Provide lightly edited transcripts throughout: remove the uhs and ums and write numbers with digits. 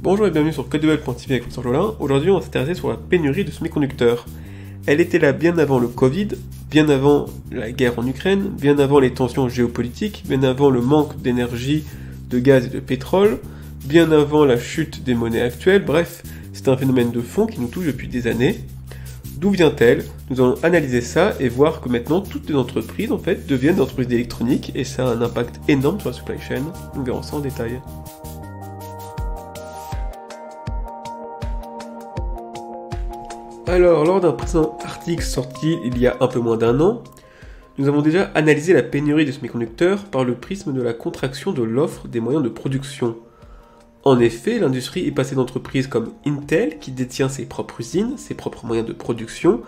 Bonjour et bienvenue sur Codable.tv avec François Jolin. Aujourd'hui, on va s'intéresser sur la pénurie de semi-conducteurs. Elle était là bien avant le Covid, bien avant la guerre en Ukraine, bien avant les tensions géopolitiques, bien avant le manque d'énergie, de gaz et de pétrole, bien avant la chute des monnaies actuelles. Bref, c'est un phénomène de fond qui nous touche depuis des années. D'où vient-elle? Nous allons analyser ça et voir que maintenant toutes les entreprises en fait deviennent des entreprises d'électronique et ça a un impact énorme sur la supply chain. Nous verrons ça en détail. Alors, lors d'un précédent article sorti il y a un peu moins d'un an, nous avons déjà analysé la pénurie de semi-conducteurs par le prisme de la contraction de l'offre des moyens de production. En effet, l'industrie est passée d'entreprises comme Intel, qui détient ses propres usines, ses propres moyens de production,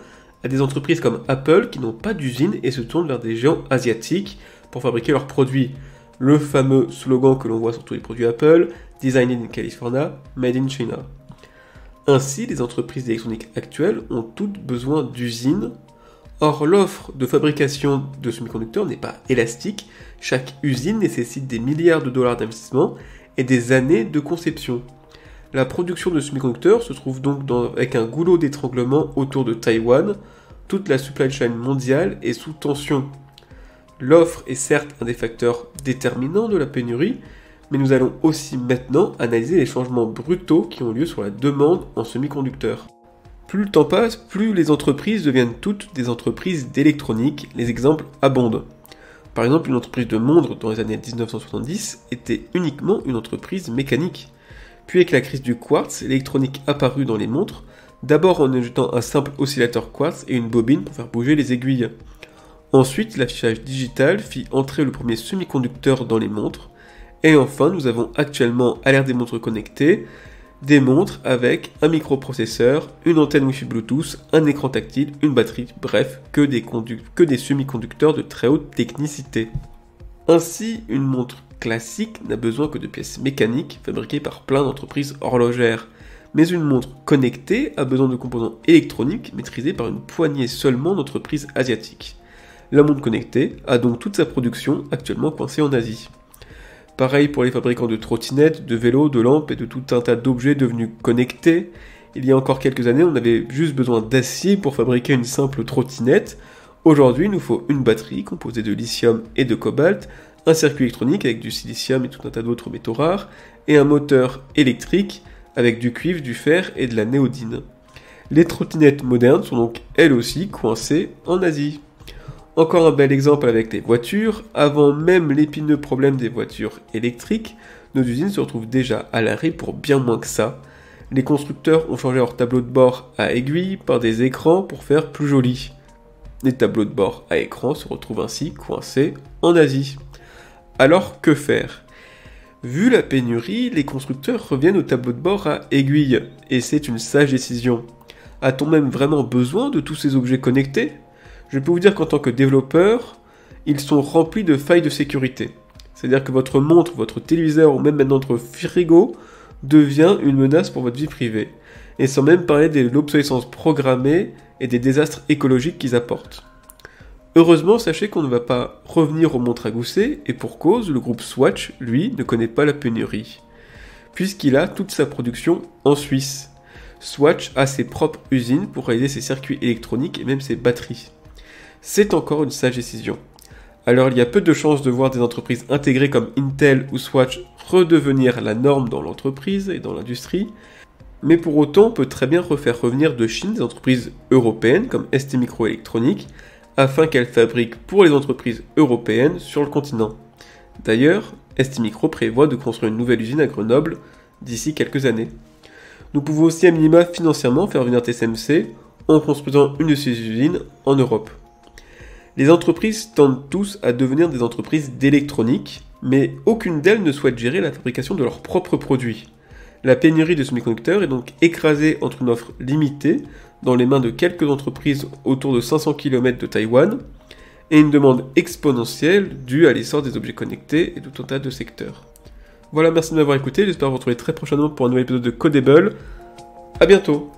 à des entreprises comme Apple, qui n'ont pas d'usine et se tournent vers des géants asiatiques pour fabriquer leurs produits. Le fameux slogan que l'on voit sur tous les produits Apple, « Designed in California, Made in China ». Ainsi, les entreprises d'électronique actuelles ont toutes besoin d'usines. Or, l'offre de fabrication de semi-conducteurs n'est pas élastique. Chaque usine nécessite des milliards de dollars d'investissement et des années de conception. La production de semi-conducteurs se trouve donc avec un goulot d'étranglement autour de Taïwan. Toute la supply chain mondiale est sous tension. L'offre est certes un des facteurs déterminants de la pénurie, mais nous allons aussi maintenant analyser les changements brutaux qui ont lieu sur la demande en semi-conducteurs. Plus le temps passe, plus les entreprises deviennent toutes des entreprises d'électronique, les exemples abondent. Par exemple, une entreprise de montres dans les années 1970 était uniquement une entreprise mécanique. Puis avec la crise du quartz, l'électronique apparut dans les montres, d'abord en ajoutant un simple oscillateur quartz et une bobine pour faire bouger les aiguilles. Ensuite, l'affichage digital fit entrer le premier semi-conducteur dans les montres, et enfin, nous avons actuellement à l'ère des montres connectées, des montres avec un microprocesseur, une antenne Wi-Fi Bluetooth, un écran tactile, une batterie, bref, que des semi-conducteurs de très haute technicité. Ainsi, une montre classique n'a besoin que de pièces mécaniques fabriquées par plein d'entreprises horlogères, mais une montre connectée a besoin de composants électroniques maîtrisés par une poignée seulement d'entreprises asiatiques. La montre connectée a donc toute sa production actuellement coincée en Asie. Pareil pour les fabricants de trottinettes, de vélos, de lampes et de tout un tas d'objets devenus connectés. Il y a encore quelques années, on avait juste besoin d'acier pour fabriquer une simple trottinette. Aujourd'hui, il nous faut une batterie composée de lithium et de cobalt, un circuit électronique avec du silicium et tout un tas d'autres métaux rares, et un moteur électrique avec du cuivre, du fer et de la néodyne. Les trottinettes modernes sont donc elles aussi coincées en Asie. Encore un bel exemple avec les voitures. Avant même l'épineux problème des voitures électriques, nos usines se retrouvent déjà à l'arrêt pour bien moins que ça. Les constructeurs ont changé leur tableau de bord à aiguille par des écrans pour faire plus joli. Les tableaux de bord à écran se retrouvent ainsi coincés en Asie. Alors que faire? Vu la pénurie, les constructeurs reviennent au tableau de bord à aiguille, et c'est une sage décision. A-t-on même vraiment besoin de tous ces objets connectés? Je peux vous dire qu'en tant que développeur, ils sont remplis de failles de sécurité. C'est-à-dire que votre montre, votre téléviseur ou même maintenant votre frigo devient une menace pour votre vie privée. Et sans même parler de l'obsolescence programmée et des désastres écologiques qu'ils apportent. Heureusement, sachez qu'on ne va pas revenir aux montres à gousset, et pour cause, le groupe Swatch, lui, ne connaît pas la pénurie, puisqu'il a toute sa production en Suisse. Swatch a ses propres usines pour réaliser ses circuits électroniques et même ses batteries. C'est encore une sage décision. Alors il y a peu de chances de voir des entreprises intégrées comme Intel ou Swatch redevenir la norme dans l'entreprise et dans l'industrie, mais pour autant on peut très bien refaire revenir de Chine des entreprises européennes comme STMicroelectronics afin qu'elles fabriquent pour les entreprises européennes sur le continent. D'ailleurs, STMicro prévoit de construire une nouvelle usine à Grenoble d'ici quelques années. Nous pouvons aussi à minima financièrement faire venir TSMC en construisant une de ces usines en Europe. Les entreprises tendent tous à devenir des entreprises d'électronique, mais aucune d'elles ne souhaite gérer la fabrication de leurs propres produits. La pénurie de semi-conducteurs est donc écrasée entre une offre limitée, dans les mains de quelques entreprises autour de 500 km de Taïwan, et une demande exponentielle due à l'essor des objets connectés et de tout un tas de secteurs. Voilà, merci de m'avoir écouté, j'espère vous retrouver très prochainement pour un nouvel épisode de Codable. À bientôt!